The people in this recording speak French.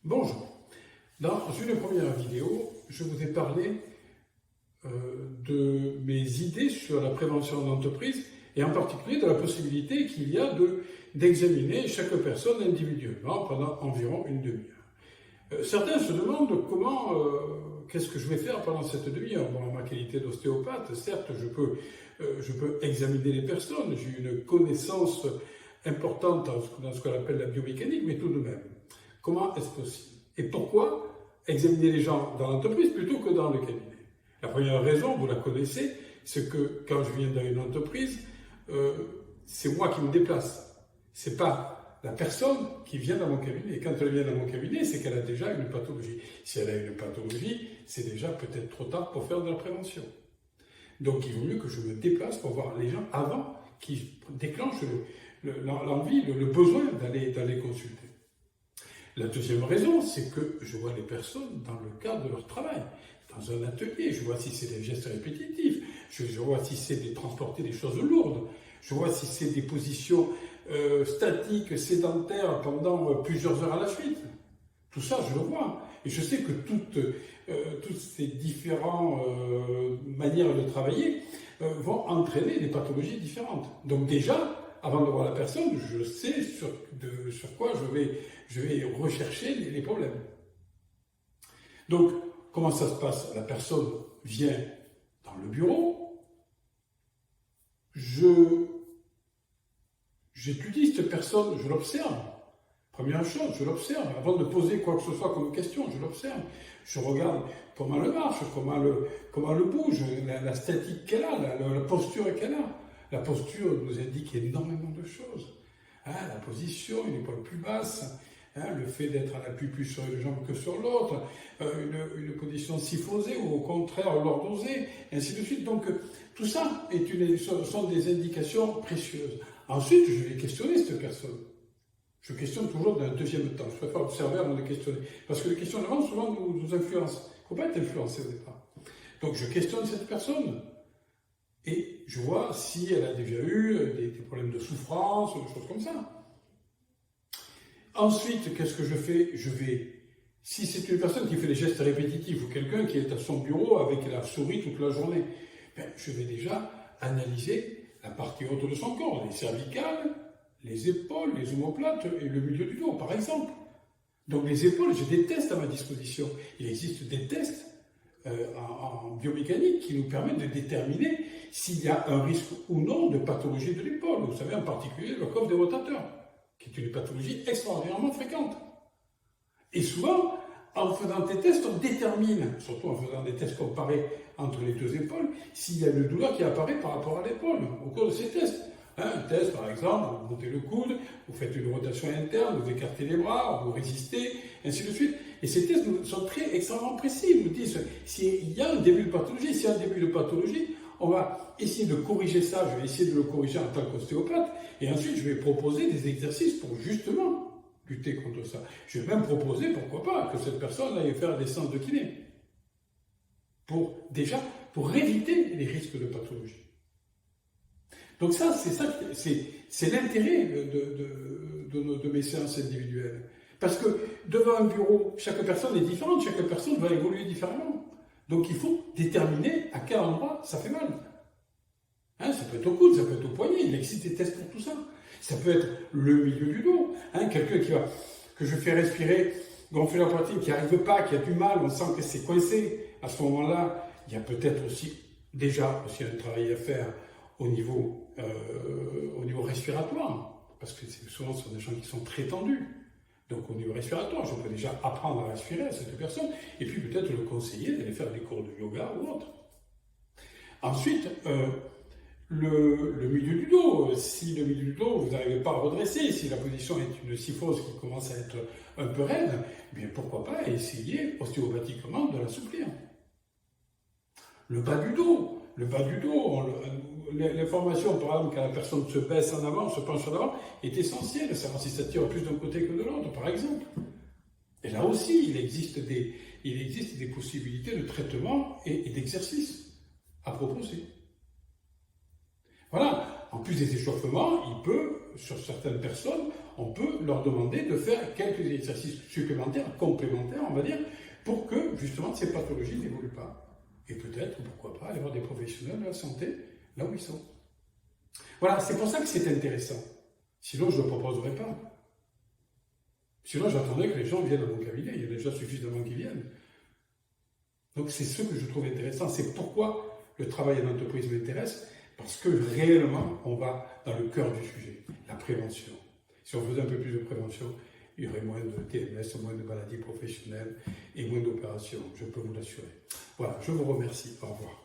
Bonjour. Dans une première vidéo, je vous ai parlé de mes idées sur la prévention en entreprise et en particulier de la possibilité qu'il y a d'examiner chaque personne individuellement pendant environ une demi-heure. Certains se demandent qu'est-ce que je vais faire pendant cette demi-heure. Bon, en ma qualité d'ostéopathe, certes, je peux examiner les personnes, j'ai une connaissance importante dans ce qu'on appelle la biomécanique, mais tout de même, comment est-ce possible? Et pourquoi examiner les gens dans l'entreprise plutôt que dans le cabinet? La première raison, vous la connaissez, c'est que quand je viens dans une entreprise, c'est moi qui me déplace. C'est pas la personne qui vient dans mon cabinet. Et quand elle vient dans mon cabinet, c'est qu'elle a déjà une pathologie. Si elle a une pathologie, c'est déjà peut-être trop tard pour faire de la prévention. Donc il vaut mieux que je me déplace pour voir les gens avant qu'ils déclenchent l'envie, le besoin d'aller consulter. La deuxième raison, c'est que je vois les personnes dans le cadre de leur travail. Dans un atelier, je vois si c'est des gestes répétitifs, je vois si c'est de transporter des choses lourdes, je vois si c'est des positions statiques, sédentaires pendant plusieurs heures à la suite. Tout ça, je le vois. Et je sais que toutes ces différentes manières de travailler vont entraîner des pathologies différentes. Donc déjà, avant de voir la personne, je sais sur quoi je vais rechercher les problèmes. Donc, comment ça se passe? La personne vient dans le bureau, j'étudie cette personne, je l'observe. Première chose, je l'observe. Avant de poser quoi que ce soit comme question, je l'observe. Je regarde comment elle marche, comment elle bouge, la statique qu'elle a, la posture qu'elle a. La posture nous indique énormément de choses. La position, une épaule plus basse, le fait d'être à l'appui plus sur une jambe que sur l'autre, une position syphosée ou au contraire lordosée, ainsi de suite. Donc tout ça sont des indications précieuses. Ensuite, je vais questionner cette personne. Je questionne toujours d'un deuxième temps. Je préfère observer avant de questionner. Parce que le questionnement, souvent, nous influence. Il ne faut pas être influencé au départ. Donc je questionne cette personne. Et je vois si elle a déjà eu des problèmes de souffrance, des choses comme ça. Ensuite, qu'est-ce que je fais? Si c'est une personne qui fait des gestes répétitifs ou quelqu'un qui est à son bureau avec la souris toute la journée, je vais déjà analyser la partie haute de son corps, les cervicales, les épaules, les omoplates et le milieu du dos, par exemple. Donc les épaules, j'ai des tests à ma disposition. Il existe des tests en biomécanique qui nous permettent de déterminer s'il y a un risque ou non de pathologie de l'épaule. Vous savez, en particulier le coffre des rotateurs, qui est une pathologie extraordinairement fréquente. Et souvent, en faisant des tests, on détermine, surtout en faisant des tests comparés entre les deux épaules, s'il y a une douleur qui apparaît par rapport à l'épaule au cours de ces tests. Un test, par exemple, vous montez le coude, vous faites une rotation interne, vous écartez les bras, vous résistez, ainsi de suite. Et ces tests sont extrêmement précis. Ils nous disent s'il y a un début de pathologie. S'il y a un début de pathologie, on va essayer de corriger ça. Je vais essayer de le corriger en tant qu'ostéopathe. Et ensuite, je vais proposer des exercices pour justement lutter contre ça. Je vais même proposer, pourquoi pas, que cette personne aille faire des séances de kiné. Pour éviter les risques de pathologie. Donc c'est l'intérêt de mes séances individuelles. Parce que devant un bureau, chaque personne est différente, chaque personne va évoluer différemment. Donc il faut déterminer à quel endroit ça fait mal. Ça peut être au coude, ça peut être au poignet, il existe des tests pour tout ça. Ça peut être le milieu du dos. Quelqu'un que je fais respirer, gonfler la poitrine, qui n'arrive pas, qui a du mal, on sent que c'est coincé. À ce moment-là, il y a peut-être aussi un travail à faire au niveau respiratoire, parce que souvent ce sont des gens qui sont très tendus. Donc au niveau respiratoire, je peux déjà apprendre à respirer à cette personne, et puis peut-être le conseiller d'aller faire des cours de yoga ou autre. Ensuite, le milieu du dos. Si le milieu du dos, vous n'arrivez pas à redresser, si la position est une syphose qui commence à être un peu raide, pourquoi pas essayer ostéopathiquement de l'assouplir. Le bas du dos, l'information, par exemple, quand la personne se baisse en avant, se penche en avant, est essentielle. Savoir si ça tire plus d'un côté que de l'autre, par exemple. Et là aussi, il existe des possibilités de traitement et d'exercice à proposer. Voilà. En plus des échauffements, sur certaines personnes, on peut leur demander de faire quelques exercices supplémentaires, complémentaires, on va dire, pour que justement ces pathologies n'évoluent pas. Et peut-être, pourquoi pas, aller voir des professionnels de la santé là où ils sont. Voilà, c'est pour ça que c'est intéressant. Sinon, je ne le proposerais pas. Sinon, j'attendrais que les gens viennent à mon cabinet. Il y a déjà suffisamment qui viennent. Donc, c'est ce que je trouve intéressant. C'est pourquoi le travail en entreprise m'intéresse. Parce que réellement, on va dans le cœur du sujet, la prévention. Si on faisait un peu plus de prévention, il y aurait moins de TMS, moins de maladies professionnelles et moins d'opérations. Je peux vous l'assurer. Voilà, je vous remercie. Au revoir.